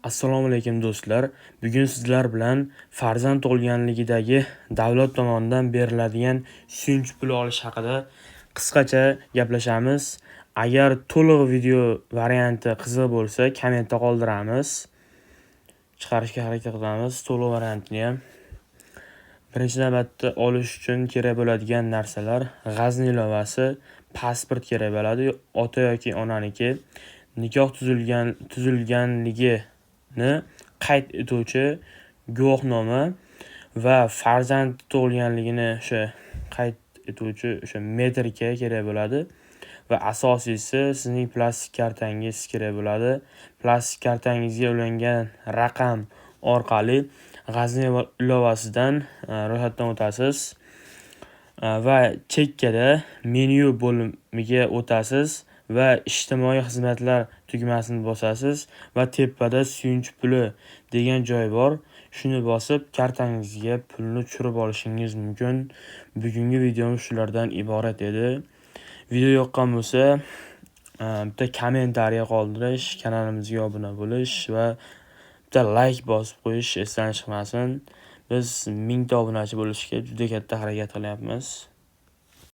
Assalomu alaykum do'stlar. Bugun sizlar bilan farzand tug'ilganligidagi davlat tomonidan beriladigan suyunchi puli olish haqida qisqacha gaplashamiz. Agar to'liq video varianti qiziq bo'lsa, kommentda qoldiramiz. Chiqarishga harakat qilamiz to'liq variantini ham. Birinchi navbatda olish uchun kerak bo'ladigan narsalar: g'azni ilovasi, pasport kerak bo'ladi, ota yoki onaniki, nikoh tuzilganligini qayd etuvchi guvohnoma va farzand tug'ilganligini qayd etuvchi metrika kerak bo'ladi va asosiysi sizning plastik kartangiz kerak bo'ladi. Plastik kartangizga ulangan raqam orqali g'azni ilovasidan ro'yxatdan o'tasiz va chekkada menyu bo'limiga o'tasiz va ijtimoiy xizmatlar tugmasini bosasiz va tepada suyunchi puli degan joy bor. Shuni bosib kartangizga pulni tushirib olishingiz mumkin. Bugungi videomiz shulardan iborat edi. Video yoqqan bo'lsa, bitta kommentariya qoldirish, kanalimizga obuna bo'lish va bitta like bosib qo'yish esdan chiqmasin. Biz 1000 ta obunachi bo'lishga juda katta harakat qilyapmiz.